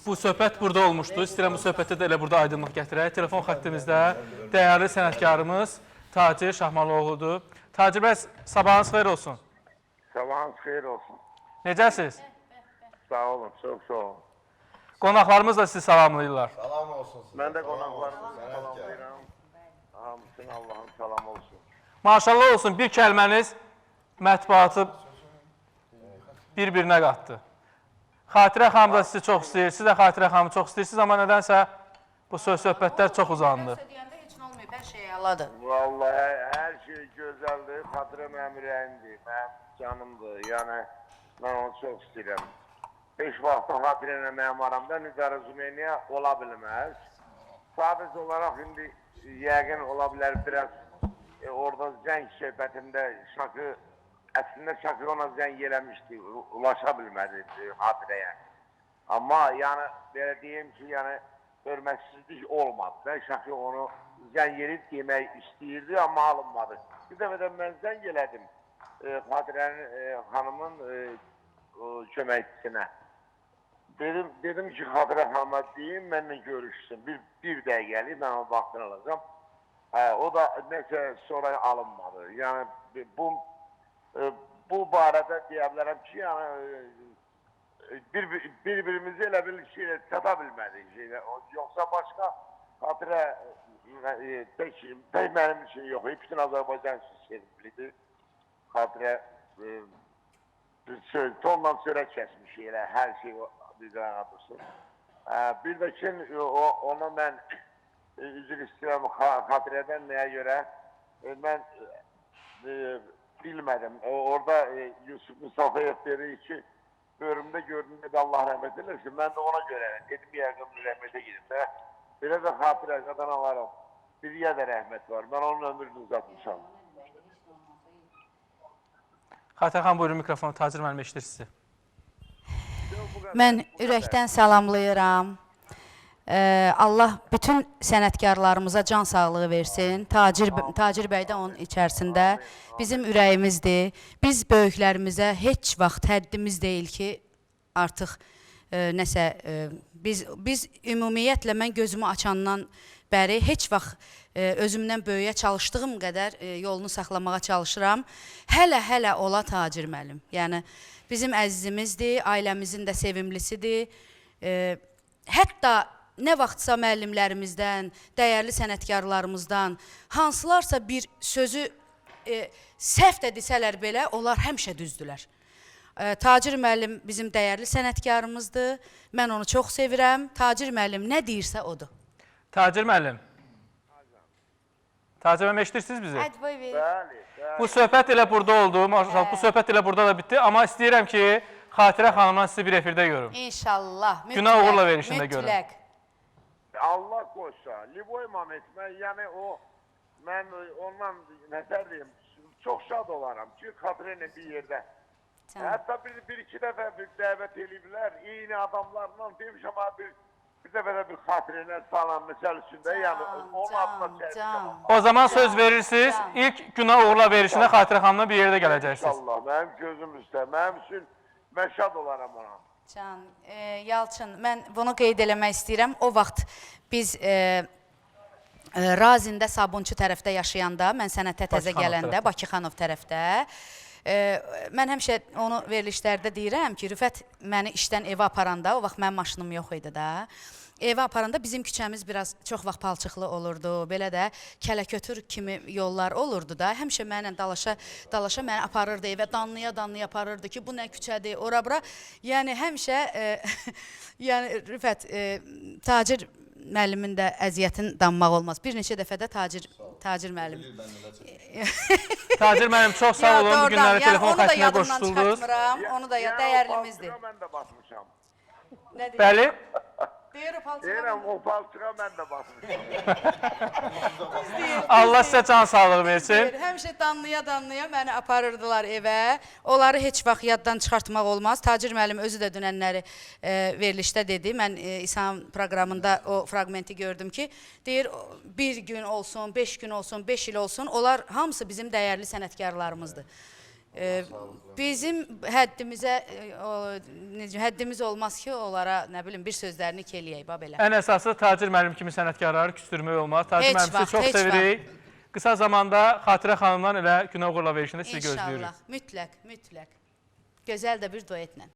Bu söhbət burada olmuşdu. İstəyirəm bu söhbətdə də elə burada aydınlıq gətirək. Telefon xəttimizdə dəyərli sənətkarımız Tacir Şahmalıoğludur. Tacir bəy, sabahınız xeyir olsun. Sabahınız xeyir olsun. Necəsiz? Sağ olun, çox sağ olun. Qonaqlarımız da sizi salamlayırlar. Salam olsun sizə. Mən də qonaqlarımızı salamlayıram. Hamısına Allah'ın salam olsun. Maşallah olsun, bir kəlməniz mətbuatı bir-birinə qatdı. Xatirə xanım da sizi çox istəyir, siz də Xatirə xanımı çox istəyirsiniz, amma nədənsə bu söhbətlər çox uzandı. Deyəndə heç nə olmuyor, hər şey əladır. Vallahi hər şey gözəldir, Xatirə mənim ürəyimdir, mənim canımdır. Yəni, mən onu çox istəyirəm. Heç vaxt Xatirə ilə mənim aramda nüdərəzümeniyə ola bilməz. Sadəcə olaraq indi yəqin ola bilər biraz orada zəng söhbətində Şakı, əslində Şakı ona zəng eləmişdi, ulaşa bilmədi Xatirəyə. Amma yəni, belə deyim ki, yəni, hörmətsizlik olmadı da, Şakı onu zəng elib demək istəyirdi, amma alınmadı. Bir dəfə də mən zəng elədim Xatirənin xanımın köməkçisinə. Dedim ki, Xatirə xanıma deyim, mənimlə görüşsün. Bir dəqiqəlik, mən o vaxtını alacağım. O da nəsə sonra alınmadı. Yəni, bu barədə deyə bilərəm ki, yəni, bir-birimizi elə bir şeylə çata bilmədik. Yoxsa başqa Xatirə pək mənim üçün yox. Bütün Azərbaycan sevimlidir. Xatirə tonla çörək kəsmiş elə, hər şey bizdən adırsın. Bir də ki, ona mən üzr istəyirəm Xatirədən nəyə görə mən bilmədim. Orada Yusuf Mustafayev dedi ki, bölümdə gördüm dedi Allah rəhmət eləsin. Mən də ona görə dedim yəqin rəhmətə gidib. Belə də Xatirə qadan alarım. Biriyə də rəhmət var. Mən onun ömrünü uzatmışam. Xatirə xanım, buyurun mikrofonu, Tacir müəllim eşidir sizi. Mən ürəkdən salamlayıram. Allah bütün sənətkarlarımıza can sağlığı versin. Tacir bəy də onun içərisində bizim ürəyimizdir. Biz böyüklərimizə heç vaxt həddimiz deyil ki, artıq nəsə, biz ümumiyyətlə mən gözümü açandan bəri heç vaxt özümdən böyüyə çalışdığım qədər yolunu saxlamağa çalışıram. Hələ ola Tacir müəllim. Yəni, bizim əzizimizdir, ailəmizin də sevimlisidir. Hətta nə vaxtsa müəllimlərimizdən, dəyərli sənətkarlarımızdan hansılarsa bir sözü səhv də desələr belə, onlar həmişə düzdülər. Tacir müəllim bizim dəyərli sənətkarımızdır. Mən onu çox sevirəm. Tacir müəllim nə deyirsə odur. Tacir müəllim. Tacir müəllim eşidirsiniz bizi? Bəli. Bu söhbət elə burada oldu, maşallah, bu söhbət elə burada da bitdi. Amma istəyirəm ki, Xatirə xanımla sizi bir efirdə görüm. İnşallah. Günah uğurla verişində görüm. Mütləq. Allah qoysa, Liboy Mamet, yəni mən ondan nəsər deyim, çox şad olaram ki, Xatirə ilə bir yerdə. Hətta bir-iki dəfə dəvət ediblər, eyni adamlarla demişəm, bir dəfə də bir Xatirə salam məsəl üçündə, yəni onun adına çəkmişəm. O zaman söz verirsiniz, ilk günah uğurla verişində Xatirə xanımla bir yerdə gələcəksiniz. İnşallah, mənim gözüm üstə, mənim üçün mən şad olaram ona. Can, Yalçın, mən bunu qeyd eləmək istəyirəm. O vaxt biz Razində Sabunçu tərəfdə yaşayanda, mən sənətə təzə gələndə, Bakıxanov tərəfdə, mən həmişə onu verilişlərdə deyirəm ki, Rüfət məni işdən evə aparanda, o vaxt mənim maşınım yox idi da, evə aparanda bizim küçəmiz biraz çox vaxt palçıqlı olurdu, belə də kələkötür kimi yollar olurdu da, həmişə mənlə dalaşa məni aparırdı evə, danlaya aparırdı ki, bu nə küçədir, ora-bura. Yəni, həmişə, yəni, Rüfət, Tacir müəllimin də əziyyətin danmaq olmaz. Bir neçə dəfə də Tacir müəllim. Tacir müəllim, çox sağ olun, bu günləri telefon xəttinə qoşduldunuz. Onu da dəyərlimizdir. Mən də basmışam. Bəli. Deyirəm, o palçığa mən də basmışam. Allah sizə can sağlığı versin. Həmişə danlaya məni aparırdılar evə. Onları heç vaxt yaddan çıxartmaq olmaz. Tacir müəllim özü də dünənləri verilişdə dedi. Mən İsa'nın proqramında o fraqmenti gördüm ki, deyir, bir gün olsun, 5 gün olsun, 5 il olsun, onlar hamısı bizim dəyərli sənətkarlarımızdır. Bizim həddimizə həddimiz olmaz ki, onlara nə bilim bir sözlərini eləyək belə. Ən əsası Tacir müəllim kimi sənətkarları küstürmək olmaz. Tacir Heç müəllim vaxt, sizi çox heç sevirik. Qısa zamanda Xatirə xanımdan elə Günə uğurla verişində sizi gözləyirik. İnşallah, mütləq. Gözəl də bir duetlə.